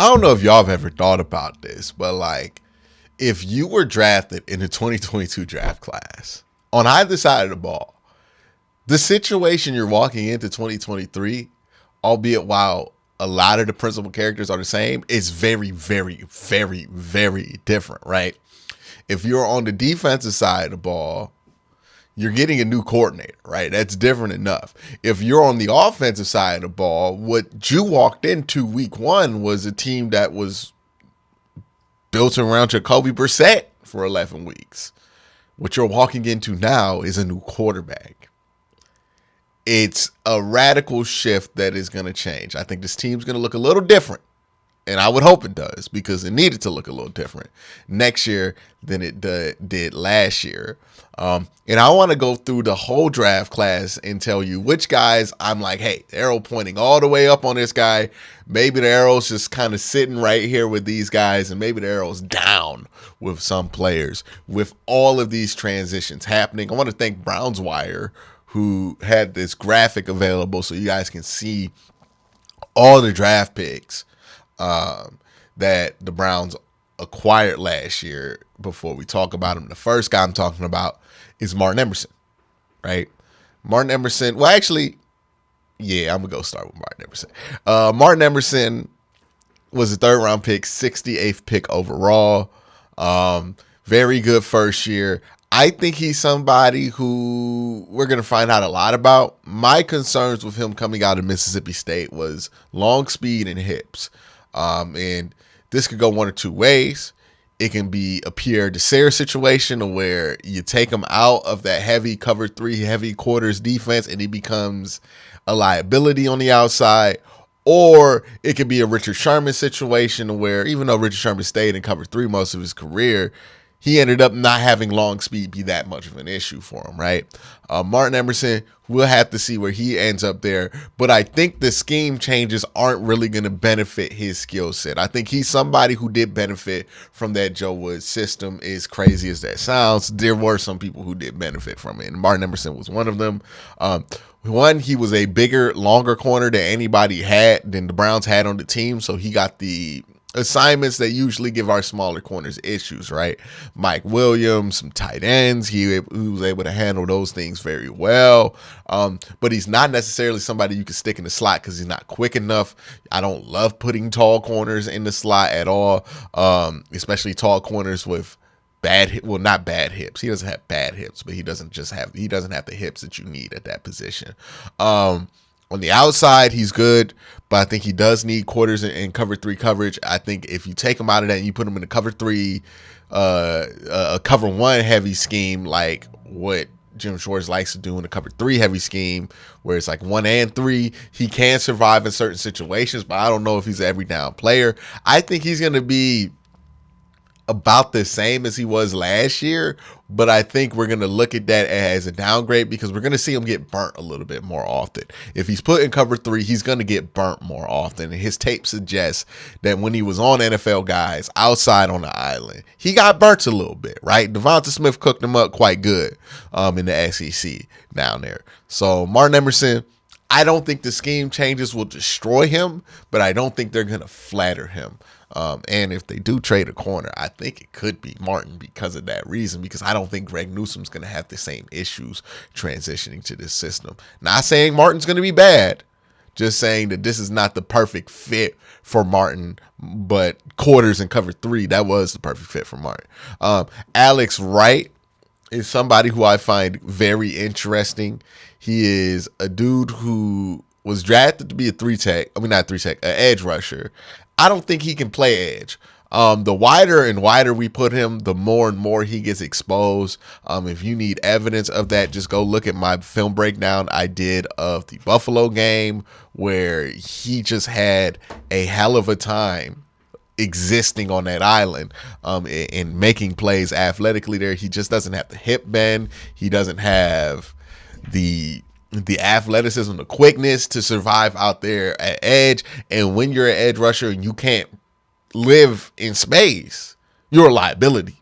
I don't know if y'all have ever thought about this, but like, if you were drafted in the 2022 draft class on either side of the ball, the situation you're walking into 2023, albeit while a lot of the principal characters are the same, is very, very, very, very different, right? If you're on the defensive side of the ball, you're getting a new coordinator, right? That's different enough. If you're on the offensive side of the ball, what you walked into week one was a team that was built around Jacoby Brissett for 11 weeks. What you're walking into now is a new quarterback. It's a radical shift that is going to change. I think this team's going to look a little different. And I would hope it does, because it needed to look a little different next year than it did last year. And I want to go through the whole draft class and tell you which guys I'm like, hey, the arrow pointing all the way up on this guy. Maybe the arrow's just kind of sitting right here with these guys, and maybe the arrow's down with some players. With all of these transitions happening, I want to thank Browns Wire, who had this graphic available so you guys can see all the draft picks that the Browns acquired last year. Before we talk about him, the first guy I'm talking about is Martin Emerson, right? Martin Emerson. Well, actually, yeah, I'm going to go start with Martin Emerson. Martin Emerson was a third-round pick, 68th pick overall. Very good first year. I think he's somebody who we're going to find out a lot about. My concerns with him coming out of Mississippi State was long speed and hips. And this could go one or two ways. It can be a Pierre Desir situation where you take him out of that heavy cover three, heavy quarters defense, and he becomes a liability on the outside. Or it could be a Richard Sherman situation where, even though Richard Sherman stayed in cover three most of his career, he ended up not having long speed be that much of an issue for him, right? Martin Emerson, we'll have to see where he ends up there. But I think the scheme changes aren't really going to benefit his skill set. I think he's somebody who did benefit from that Joe Woods system, as crazy as that sounds. There were some people who did benefit from it, and Martin Emerson was one of them. One, he was a bigger, longer corner than the Browns had on the team, so he got the assignments that usually give our smaller corners issues, right? Mike Williams, some tight ends. He was able to handle those things very well. But he's not necessarily somebody you can stick in the slot because he's not quick enough. I don't love putting tall corners in the slot at all, especially tall corners with not bad hips. He doesn't have bad hips, but he doesn't have the hips that you need at that position. On the outside, he's good, but I think he does need quarters and cover three coverage. I think if you take him out of that and you put him in a cover three, a cover one heavy scheme, like what Jim Schwartz likes to do in a cover three heavy scheme, where it's like 1 and 3, he can survive in certain situations, but I don't know if he's an every down player. I think he's going to be about the same as he was last year, but I think we're going to look at that as a downgrade because we're going to see him get burnt a little bit more often. If he's put in cover three, he's going to get burnt more often. And his tape suggests that when he was on NFL guys outside on the island, he got burnt a little bit, right? Devonta Smith cooked him up quite good in the SEC down there. So Martin Emerson, I don't think the scheme changes will destroy him, but I don't think they're going to flatter him. And if they do trade a corner, I think it could be Martin because of that reason, because I don't think Greg Newsom's going to have the same issues transitioning to this system. Not saying Martin's going to be bad, just saying that this is not the perfect fit for Martin, but quarters and cover three, that was the perfect fit for Martin. Alex Wright is somebody who I find very interesting. He is a dude who was drafted to be an edge rusher. I don't think he can play edge. The wider and wider we put him, the more and more he gets exposed. If you need evidence of that, just go look at my film breakdown I did of the Buffalo game, where he just had a hell of a time existing on that island and making plays athletically there. He just doesn't have the hip bend. He doesn't have the athleticism, the quickness to survive out there at edge. And when you're an edge rusher and you can't live in space, you're a liability.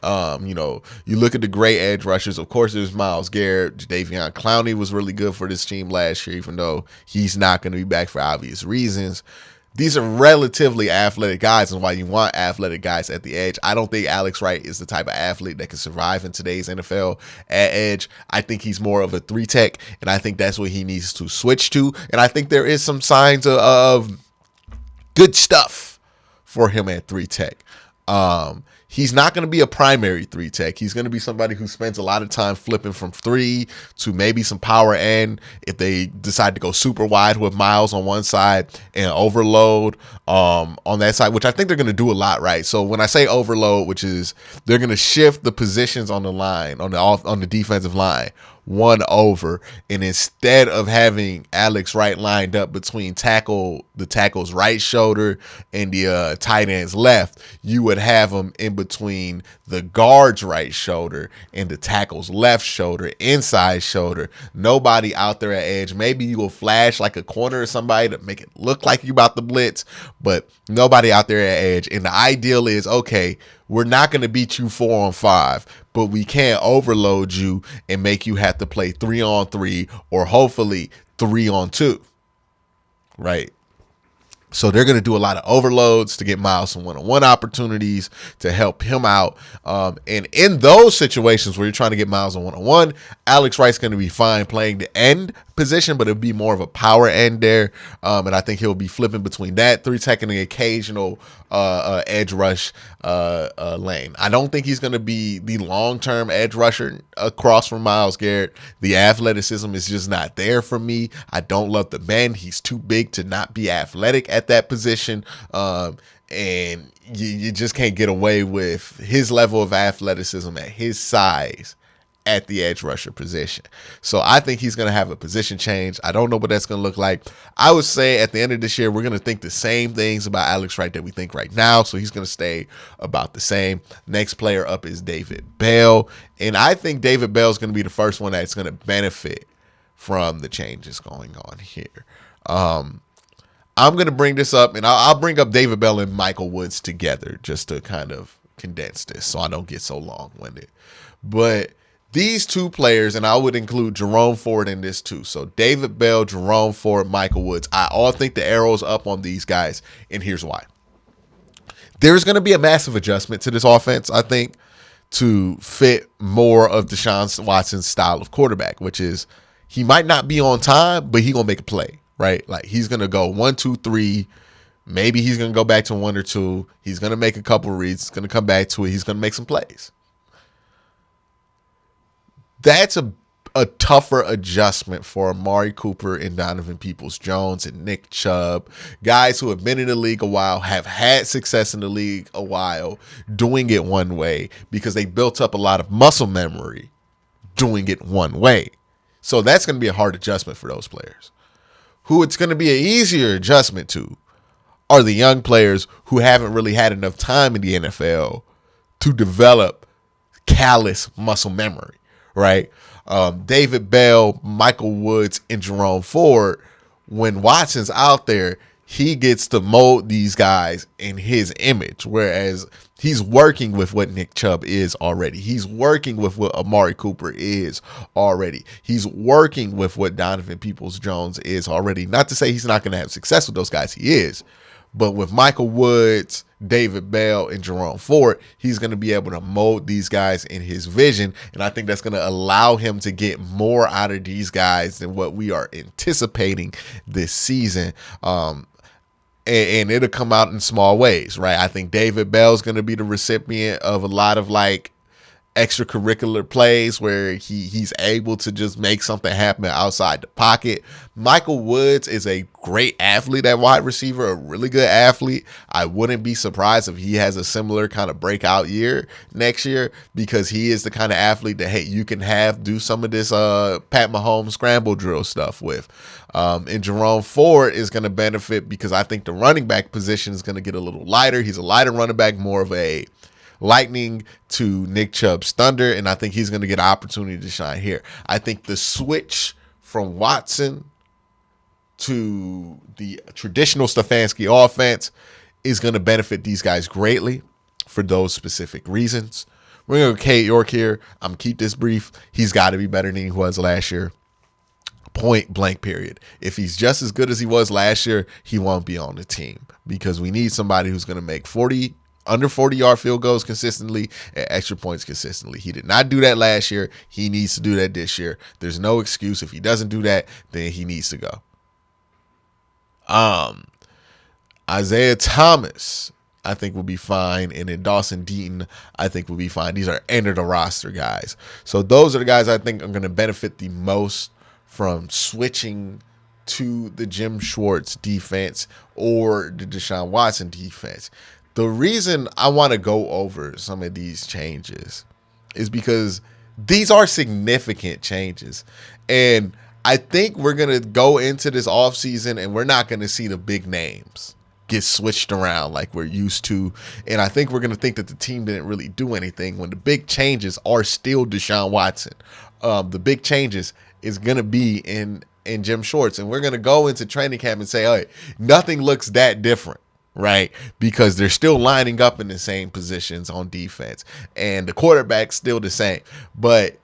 You look at the great edge rushers. Of course, there's Myles Garrett. Jadeveon Clowney was really good for this team last year, even though he's not going to be back for obvious reasons. These are relatively athletic guys, and why you want athletic guys at the edge. I don't think Alex Wright is the type of athlete that can survive in today's NFL at edge. I think he's more of a 3-tech, and I think that's what he needs to switch to. And I think there is some signs of good stuff for him at 3-tech. He's not going to be a primary 3-tech. He's going to be somebody who spends a lot of time flipping from 3 to maybe some power end if they decide to go super wide with Miles on one side and overload on that side, which I think they're going to do a lot, right? So when I say overload, which is they're going to shift the positions on the line, on the defensive line, one over, and instead of having Alex Wright lined up between the tackle's right shoulder and the tight end's left, you would have him in between the guard's right shoulder and the tackle's left shoulder, inside shoulder. Nobody out there at edge. Maybe you will flash like a corner or somebody to make it look like you about to blitz, but nobody out there at edge. And the ideal is, okay, we're not going to beat you 4-on-5, but we can overload you and make you have to play 3-on-3 or hopefully 3-on-2, right? So they're going to do a lot of overloads to get Miles some one-on-one opportunities to help him out. And in those situations where you're trying to get Miles on one-on-one, Alex Wright's going to be fine playing the end position, but it'll be more of a power end there. And I think he'll be flipping between that 3-tech and the occasional edge rush lane. I don't think he's going to be the long-term edge rusher across from Myles Garrett. The athleticism is just not there for me. I don't love the bend. He's too big to not be athletic at that position. And you just can't get away with his level of athleticism at his size at the edge rusher position. So I think he's going to have a position change. I don't know what that's going to look like. I would say at the end of this year, we're going to think the same things about Alex Wright that we think right now. So he's going to stay about the same. Next player up is David Bell. And I think David Bell is going to be the first one that's going to benefit from the changes going on here. I'm going to bring this up, and I'll bring up David Bell and Michael Woods together just to kind of condense this so I don't get so long-winded. But these two players, and I would include Jerome Ford in this too. So David Bell, Jerome Ford, Michael Woods. I all think the arrow's up on these guys, and here's why. There's going to be a massive adjustment to this offense, I think, to fit more of Deshaun Watson's style of quarterback, which is he might not be on time, but he's going to make a play, right? Like he's going to go 1, 2, 3. Maybe he's going to go back to 1 or 2. He's going to make a couple reads. He's going to come back to it. He's going to make some plays. That's a tougher adjustment for Amari Cooper and Donovan Peoples-Jones and Nick Chubb, guys who have been in the league a while, have had success in the league a while, doing it one way because they built up a lot of muscle memory doing it one way. So that's going to be a hard adjustment for those players. Who it's going to be an easier adjustment to are the young players who haven't really had enough time in the NFL to develop callous muscle memory. Right? David Bell, Michael Woods, and Jerome Ford, when Watson's out there, he gets to mold these guys in his image, whereas he's working with what Nick Chubb is already. He's working with what Amari Cooper is already. He's working with what Donovan Peoples-Jones is already. Not to say he's not going to have success with those guys. He is. But with Michael Woods, David Bell, and Jerome Ford, he's going to be able to mold these guys in his vision. And I think that's going to allow him to get more out of these guys than what we are anticipating this season. And it'll come out in small ways, right? I think David Bell is going to be the recipient of a lot of like extracurricular plays where he's able to just make something happen outside the pocket. Michael Woods is a great athlete at wide receiver, a really good athlete. I wouldn't be surprised if he has a similar kind of breakout year next year because he is the kind of athlete that, hey, you can do some of this Pat Mahomes scramble drill stuff with. And Jerome Ford is going to benefit because I think the running back position is going to get a little lighter. He's a lighter running back, more of a lightning to Nick Chubb's thunder, and I think he's going to get an opportunity to shine here. I think the switch from Watson to the traditional Stefanski offense is going to benefit these guys greatly for those specific reasons. We're going to go Cade York here. I'm going to keep this brief. He's got to be better than he was last year. Point blank period. If he's just as good as he was last year, he won't be on the team because we need somebody who's going to make under 40-yard field goals consistently and extra points consistently. He did not do that last year. He needs to do that this year. There's no excuse. If he doesn't do that, then he needs to go. Isaiah Thomas, I think will be fine. And then Dawson Deaton, I think will be fine. These are end of the roster guys. So those are the guys I think are going to benefit the most from switching to the Jim Schwartz defense or the Deshaun Watson defense. The reason I want to go over some of these changes is because these are significant changes. And I think we're going to go into this offseason and we're not going to see the big names get switched around like we're used to. And I think we're going to think that the team didn't really do anything when the big changes are still Deshaun Watson. The big changes is going to be in Jim Schwartz. And we're going to go into training camp and say, hey, nothing looks that different, right? Because they're still lining up in the same positions on defense. And the quarterback's still the same. But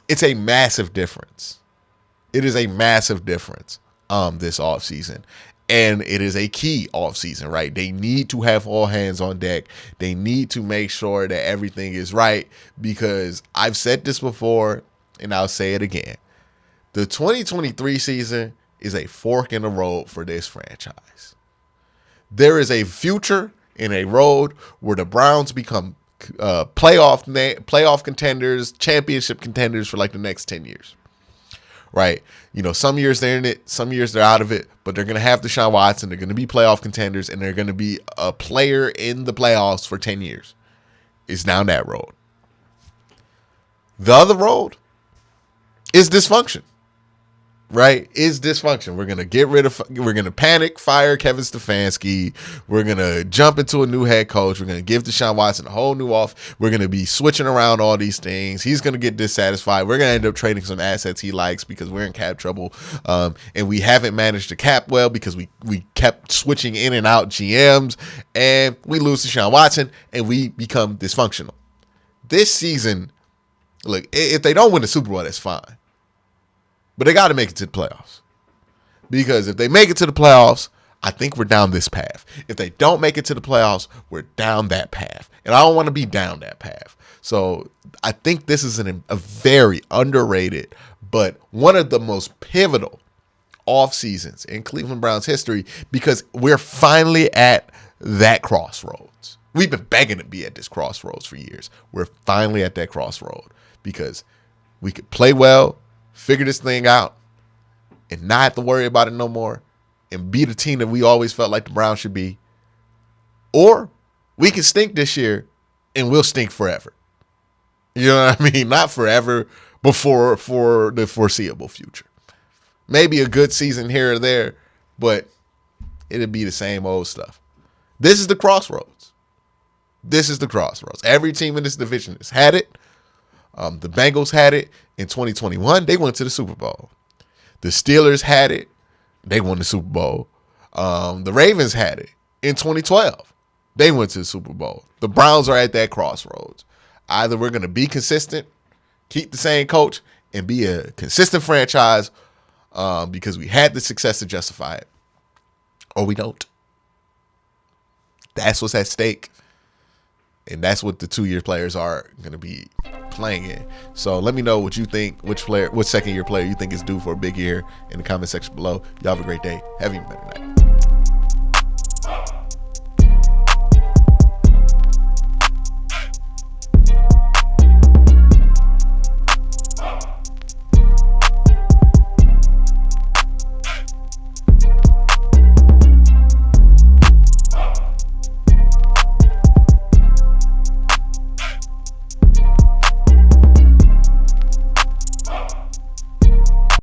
it's a massive difference. It is a massive difference this offseason. And it is a key offseason, right? They need to have all hands on deck. They need to make sure that everything is right because I've said this before and I'll say it again. The 2023 season is a fork in the road for this franchise. There is a future in a road where the Browns become playoff contenders, championship contenders for like the next 10 years. Right? You know, some years they're in it, some years they're out of it, but they're going to have Deshaun Watson. They're going to be playoff contenders, and they're going to be a player in the playoffs for 10 years. It's down that road. The other road is dysfunction. Right? Is dysfunction. We're going to panic, fire Kevin Stefanski. We're going to jump into a new head coach. We're going to give Deshaun Watson a whole new off. We're going to be switching around all these things. He's going to get dissatisfied. We're going to end up trading some assets he likes because we're in cap trouble. And we haven't managed to cap well because we kept switching in and out GMs, and we lose Deshaun Watson and we become dysfunctional. This season, look, if they don't win the Super Bowl, that's fine. But they got to make it to the playoffs. Because if they make it to the playoffs, I think we're down this path. If they don't make it to the playoffs, we're down that path. And I don't want to be down that path. So I think this is a very underrated, but one of the most pivotal off seasons in Cleveland Browns history because we're finally at that crossroads. We've been begging to be at this crossroads for years. We're finally at that crossroad because we could play well, figure this thing out, and not have to worry about it no more, and be the team that we always felt like the Browns should be. Or we can stink this year, and we'll stink forever. You know what I mean? Not forever, but for the foreseeable future. Maybe a good season here or there, but it'll be the same old stuff. This is the crossroads. This is the crossroads. Every team in this division has had it. The Bengals had it in 2021. They went to the Super Bowl. The Steelers had it. They won the Super Bowl. The Ravens had it in 2012. They went to the Super Bowl. The Browns are at that crossroads. Either we're going to be consistent, keep the same coach, and be a consistent franchise because we had the success to justify it, or we don't. That's what's at stake. And that's what the 2-year players are going to be playing in. So let me know what you think, which second-year player you think is due for a big year in the comment section below. Y'all have a great day. Have a better night.